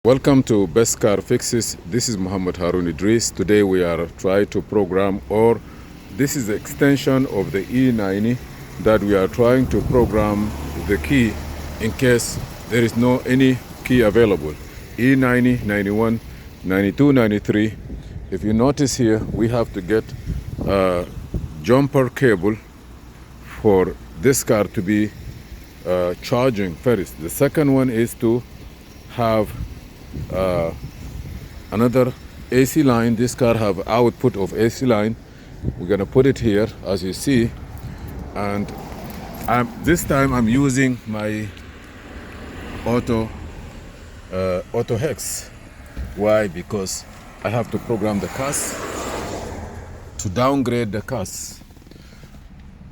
Welcome to Best Car Fixes. This is Muhammad Harun Idris. Today we are trying to program, or this is the extension of the E90 that we are trying to program the key in case there is no any key available. E90, 91, 92, 93. If you notice here, we have to get a jumper cable for this car to be charging first. The second one is to have another AC line. This car have output of AC line. We're gonna put it here as you see, and this time I'm using my Autohex. Why? Because I have to program the cars to downgrade the cars,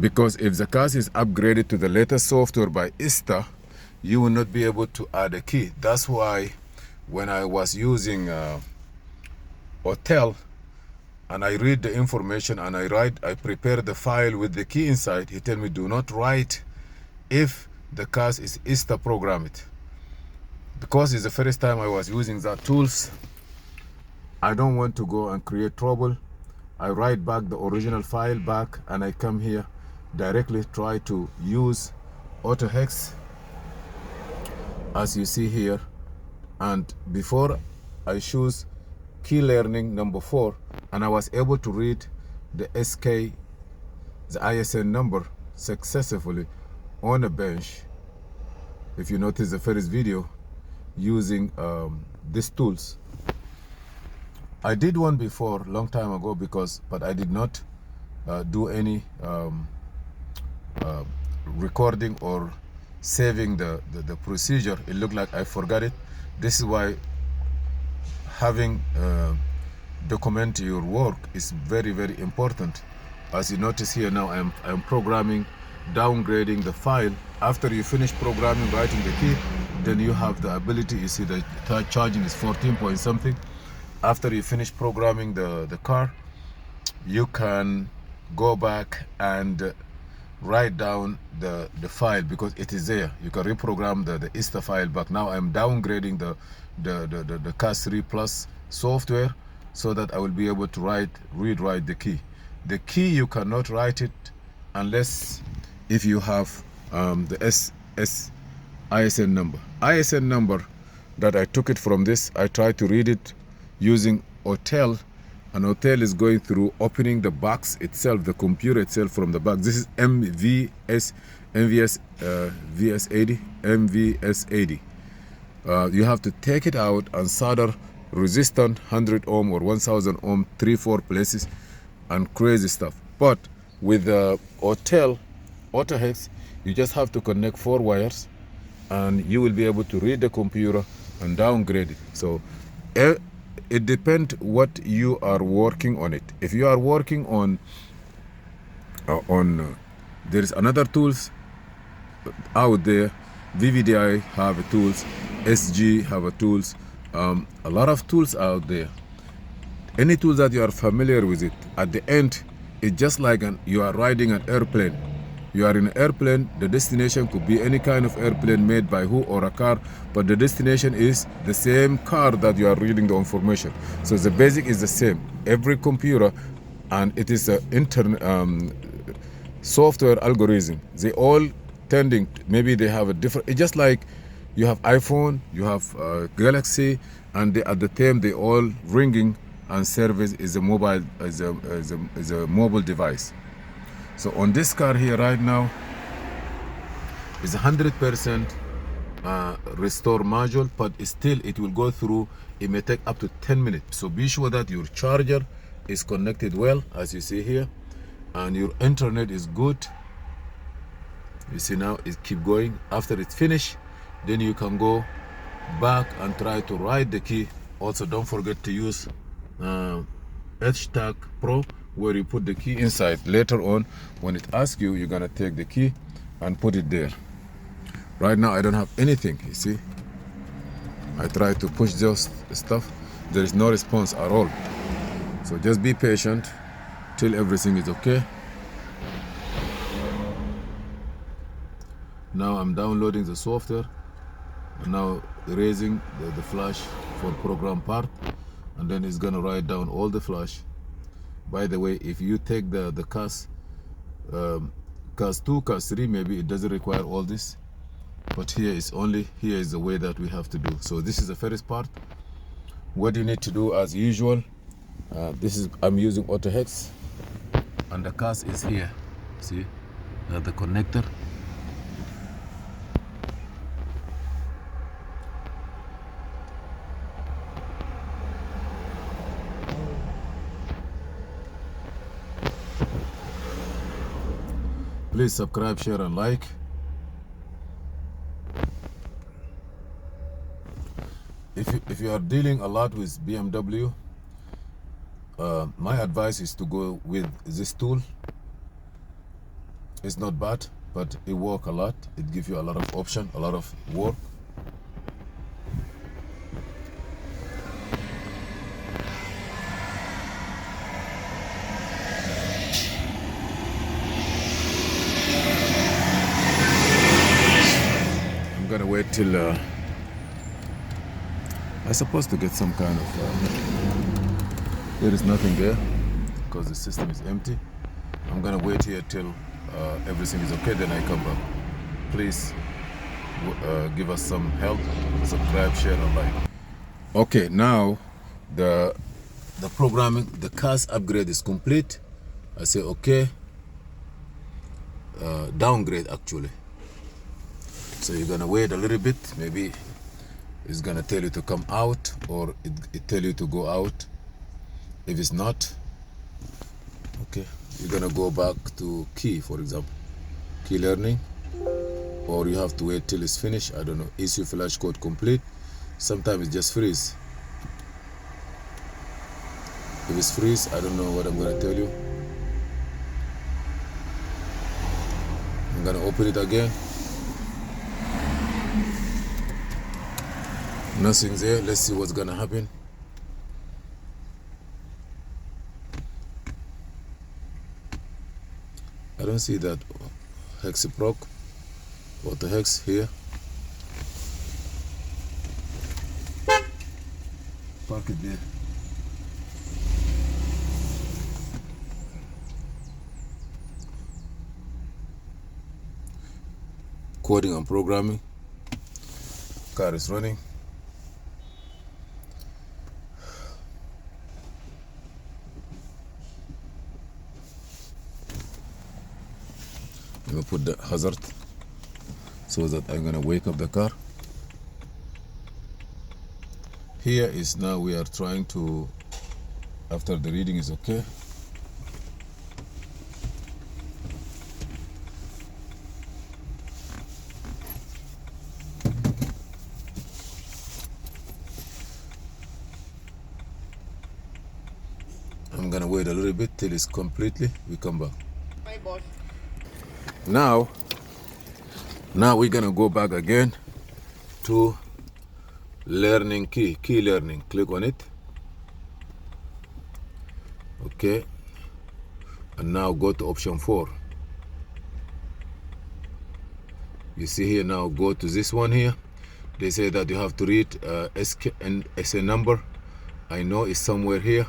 because if the car is upgraded to the latest software by Ista, you will not be able to add a key. That's why when I was using Hotel and I read the information and I prepare the file with the key inside, he tell me do not write if the car is Ista program it. Because it's the first time I was using that tools, I don't want to go and create trouble. I write back the original file back and I come here directly try to use Autohex as you see here. And before I choose key learning number 4, and I was able to read the SK, the ISN number successfully on a bench. If you notice the first video using these tools, I did one before long time ago but I did not do any recording or saving the procedure. It looked like I forgot it. This is why having document your work is very, very important. As you notice here now, I'm programming, downgrading the file. After you finish programming, writing the key, then you have the ability. You see the charging is 14 point something. After you finish programming the car, you can go back and write down the file, because it is there. You can reprogram the Ista file back. Now I'm downgrading the CAS 3 Plus software so that I will be able to read write the key. The key you cannot write it unless if you have the ISN number. ISN number that I took it from this, I tried to read it using Hotel. An Hotel is going through opening the box itself, the computer itself from the box. This is MSV80. You have to take it out and solder resistant 100 ohm or 1000 ohm 3-4 places and crazy stuff. But with the Autohex, you just have to connect 4 wires and you will be able to read the computer and downgrade it. So it depends what you are working on it. If you are working on there is another tools out there. VVDI have tools, SG have tools, a lot of tools out there. Any tools that you are familiar with it, at the end it's just like you are riding an airplane. You are in an airplane, the destination could be any kind of airplane made by who or a car, but the destination is the same car that you are reading the information. So the basic is the same. Every computer, and it is an software algorithm. They all tending, maybe they have a different, it's just like you have iPhone, you have Galaxy, and at the time they all ringing, and service is a mobile, is a mobile device. So on this car here right now is 100% restore module, but still it will go through. It may take up to 10 minutes. So be sure that your charger is connected well, as you see here, and your internet is good. You see now it keep going. After it's finished, then you can go back and try to write the key. Also, don't forget to use H-Tag Pro, where you put the key inside. Later on, when it asks you, you're gonna take the key and put it there. Right now I don't have anything. You see, I try to push those stuff, there is no response at all. So just be patient till everything is okay. Now I'm downloading the software, and now erasing the flash for program part, and then it's gonna write down all the flash. By the way, if you take the CAS, CAS 2, CAS 3, maybe it doesn't require all this, but here is the way that we have to do. So this is the first part. What you need to do, as usual, I'm using Autohex, and the CAS is here. See, the connector. Please subscribe, share, and like. If you are dealing a lot with BMW, my advice is to go with this tool. It's not bad, but it works a lot. It gives you a lot of option, a lot of work. I'm gonna wait till I'm supposed to get some kind of there is nothing there because the system is empty. I'm gonna wait here till everything is okay, then I come back. Please give us some help, subscribe, share, and like. Okay, now the programming, the CAS upgrade is complete. I say okay, downgrade actually. So you're gonna wait a little bit, maybe it's gonna tell you to come out, or it tell you to go out. If it's not, okay, you're gonna go back to key, for example, key learning, or you have to wait till it's finished. I don't know, issue flash code complete. Sometimes it just freeze. If it's freeze, I don't know what I'm gonna tell you. I'm gonna open it again. Nothing's there. Let's see what's gonna happen. I don't see that hexaproc Autohex here. Park it there. Coding and programming. Car is running. I'm gonna put the hazard so that I'm gonna wake up the car. Here is now we are trying to, after the reading is okay, I'm gonna wait a little bit till it's completely, we come back. Hi, boss. Now we're gonna go back again to learning key learning. Click on it. Okay, and now go to option 4. You see here, now go to this one here. They say that you have to read SK and SA number. I know it's somewhere here.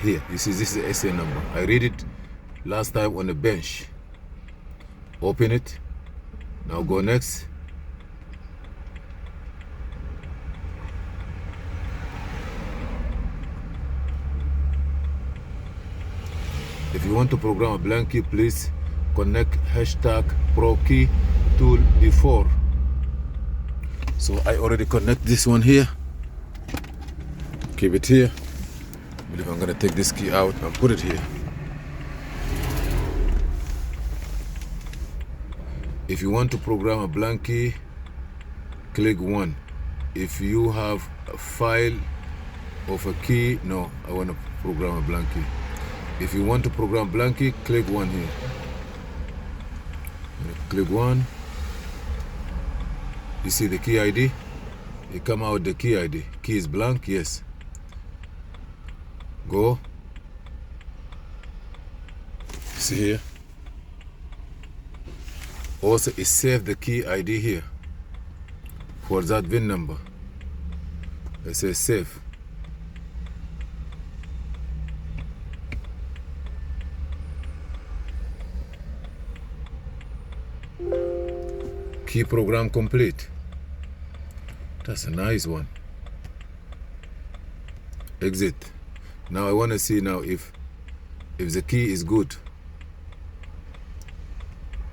Here, you see, this is the SA number. I read it last time on the bench. Open it. Now go next. If you want to program a blank key, please connect #ProKey tool before. So I already connect this one here. Keep it here. I believe I'm gonna take this key out and put it here. If you want to program a blank key, click 1. If you have a file of a key, no, I want to program a blank key. If you want to program blank key, click 1 here. Click 1. You see the key ID? You come out the key ID. Key is blank, yes. Go. See here? Also, it saved the key ID here. for that VIN number. It says safe. Key program complete. That's a nice one. Exit. Now I want to see now if the key is good.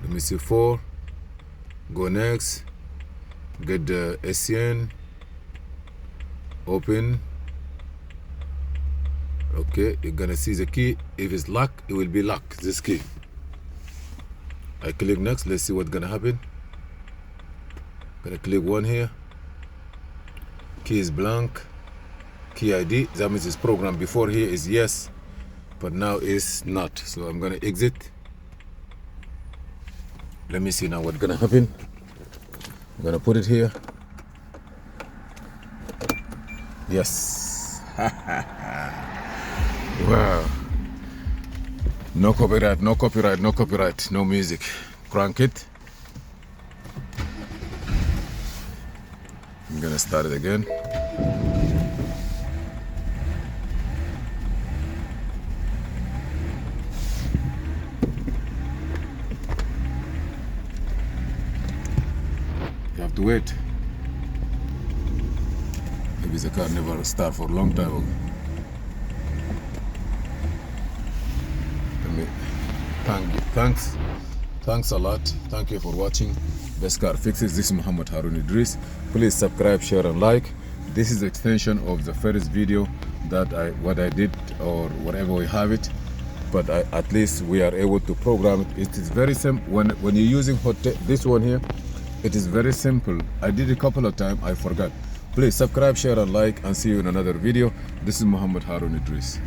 Let me see 4. Go next. Get the SCN. Open. Okay, you're gonna see the key. If it's locked, it will be locked, this key. I click next. Let's see what's gonna happen. Gonna click 1 here. Key is blank. Key ID, that means it's programmed before here is yes, but now it's not. So I'm gonna exit. Let me see now what's gonna happen. I'm gonna put it here. Yes. Wow. No copyright, no copyright, no copyright, no music. Crank it. I'm gonna start it again. You have to wait. Maybe the car never start for a long time. Thanks a lot. Thank you for watching Best Car Fixes. This is Muhammad Harun Idris. Please subscribe, share and like. This is the extension of the first video that what I did, or whatever we have it, but at least we are able to program it. It is very simple. When you're using this one here, it is very simple. I did it a couple of times, I forgot. Please subscribe, share and like, and see you in another video. This is Muhammad Harun Idris.